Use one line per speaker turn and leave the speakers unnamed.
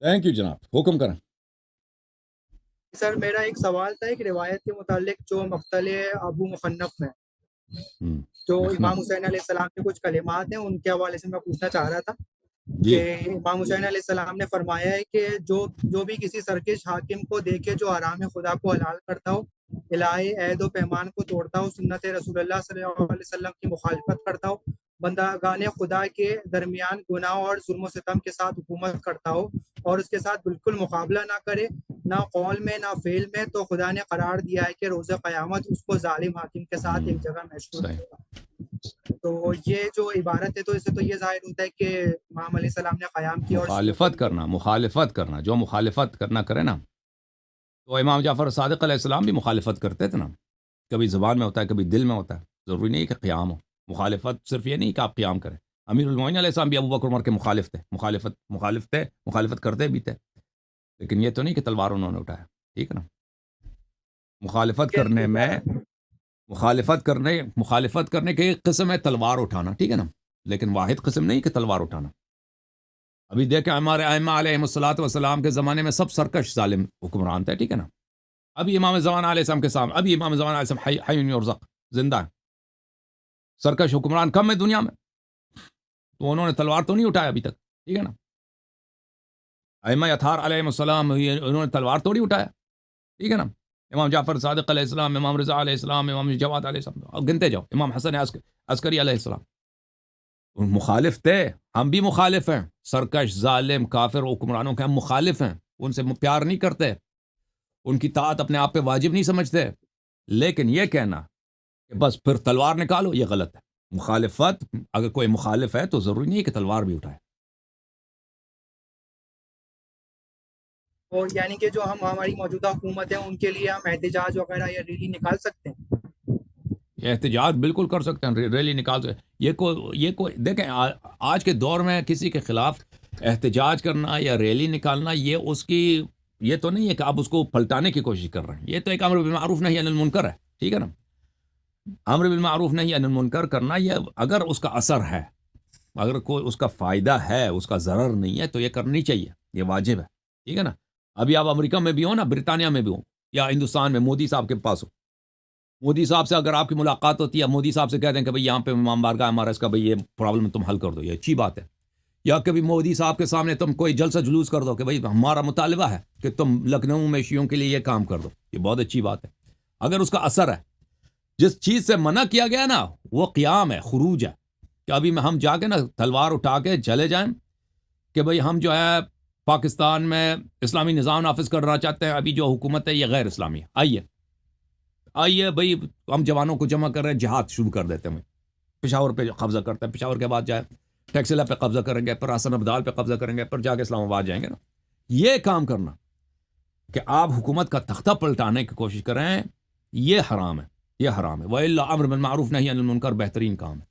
Thank you جناب، حکم کریں.
سر میرا ایک سوال تھا ایک روایت کے متعلق جو مقتل ابو مخنف میں جو امام حسین علیہ السلام کے کچھ کلمات ہیں ان کے حوالے سے میں پوچھنا چاہ رہا تھا
جی.
کہ امام حسین علیہ السلام نے فرمایا ہے کہ جو بھی کسی سرکش حاکم کو دیکھے جو حرام خدا کو حلال کرتا ہو، الہی عہد و پیمان کو توڑتا ہو، سنت رسول اللہ صلی اللہ علیہ وسلم کی مخالفت کرتا ہو، بندگان خدا کے درمیان گناہ اور ظلم و ستم کے ساتھ حکومت کرتا ہو اور اس کے ساتھ بالکل مقابلہ نہ کرے، نہ قول میں نہ فعل میں، تو خدا نے قرار دیا ہے کہ روز قیامت اس کو ظالم حاکم کے ساتھ ایک جگہ محشور ہوگا. تو یہ جو عبارت ہے تو اس سے تو یہ ظاہر ہوتا ہے کہ امام علیہ السلام نے قیام کیا اور
مخالفت کرنا جو مخالفت کرنا کرے نا، تو امام جعفر صادق علیہ السلام بھی مخالفت کرتے تھے نا. کبھی زبان میں ہوتا ہے، کبھی دل میں ہوتا ہے. ضروری نہیں کہ قیام ہو. مخالفت صرف یہ نہیں کہ آپ قیام کریں. امیر المومنین علیہ السلام بھی ابو بکر عمر کے مخالف تھے، مخالفت کرتے بھی تھے، لیکن یہ تو نہیں کہ تلوار انہوں نے اٹھایا. ٹھیک ہے نا. مخالفت کرنے کے ایک قسم ہے تلوار اٹھانا، ٹھیک ہے نا، لیکن واحد قسم نہیں کہ تلوار اٹھانا. ابھی دیکھیں ہمارے ائمہ علیہم الصلوۃ والسلام کے زمانے میں سب سرکش ظالم حکمران تھے، ٹھیک ہے نا. ابھی امام زمان علیہ السلام کے سامنے، ابھی امام زمان علیہ السلام حی یرزق زندہ ہے. سرکش حکمران کم ہے دنیا میں، تو انہوں نے تلوار تو نہیں اٹھایا ابھی تک. ٹھیک ہے نا. ائمہ اطہار علیہم السلام انہوں نے تلوار تو نہیں اٹھایا. ٹھیک ہے نا. امام جعفر صادق علیہ السلام، امام رضا علیہ السلام، امام جواد علیہ السلام، اب گنتے جاؤ، امام حسن عسکری علیہ السلام مخالف تھے. ہم بھی مخالف ہیں. سرکش ظالم کافر حکمرانوں کے ہم مخالف ہیں. ان سے پیار نہیں کرتے، ان کی طاعت اپنے آپ پہ واجب نہیں سمجھتے. لیکن یہ کہنا کہ بس پھر تلوار نکالو، یہ غلط ہے. مخالفت، اگر کوئی مخالف ہے تو ضروری نہیں ہے کہ تلوار بھی اٹھائے.
اور یعنی کہ جو ہماری موجودہ حکومت ہے ان کے لیے ہم احتجاج وغیرہ یا ریلی نکال سکتے ہیں.
یہ احتجاج بالکل کر سکتے ہیں، ریلی نکال سکتے ہیں. یہ کوئی دیکھیں آج کے دور میں کسی کے خلاف احتجاج کرنا یا ریلی نکالنا، یہ تو نہیں ہے کہ آپ اس کو پلٹانے کی کوشش کر رہے ہیں. یہ تو ایک امر بالمعروف نہی عن المنکر ہے. ٹھیک ہے نا. امر بالمعروف نہی عن المنکر کرنا، یہ اگر اس کا اثر ہے، اگر کوئی اس کا فائدہ ہے، اس کا ضرر نہیں ہے، تو یہ کرنی چاہیے، یہ واجب ہے. ٹھیک ہے نا. ابھی آپ امریکہ میں بھی ہو نا، برطانیہ میں بھی ہو، یا ہندوستان میں مودی صاحب کے پاس ہو. مودی صاحب سے اگر آپ کی ملاقات ہوتی ہے، مودی صاحب سے کہتے ہیں کہ بھئی یہاں پہ امام بارگاہ ہمارا اس کا بھئی یہ پرابلم تم حل کر دو، یہ اچھی بات ہے. یا کبھی مودی صاحب کے سامنے تم کوئی جلسہ جلوس کر دو کہ بھئی ہمارا مطالبہ ہے کہ تم لکھنؤ میں شیعوں کے لیے یہ کام کر دو، یہ بہت اچھی بات ہے. اگر اس کا اثر ہے. جس چیز سے منع کیا گیا نا وہ قیام ہے، خروج ہے. کہ ابھی ہم جا کے نا تلوار اٹھا کے چلے جائیں کہ بھئی ہم جو ہے پاکستان میں اسلامی نظام نافذ کرنا چاہتے ہیں، ابھی جو حکومت ہے یہ غیر اسلامی ہے. آئیے بھئی ہم جوانوں کو جمع کر رہے ہیں، جہاد شروع کر دیتے ہیں. پشاور پہ قبضہ کرتے ہیں، پشاور کے بعد جائے ٹیکسلا پہ قبضہ کریں گے، پھر حسن ابدال پہ قبضہ کریں گے، پھر جا کے اسلام آباد جائیں گے نا. یہ کام کرنا کہ آپ حکومت کا تختہ پلٹانے کی کوشش کریں، یہ حرام ہے، یہ حرام ہے. وَإِلَّا أَمْرٌ بِالْمَعْرُوفِ نَهْيٌ عَنِ الْمُنکر بہترین کام ہے.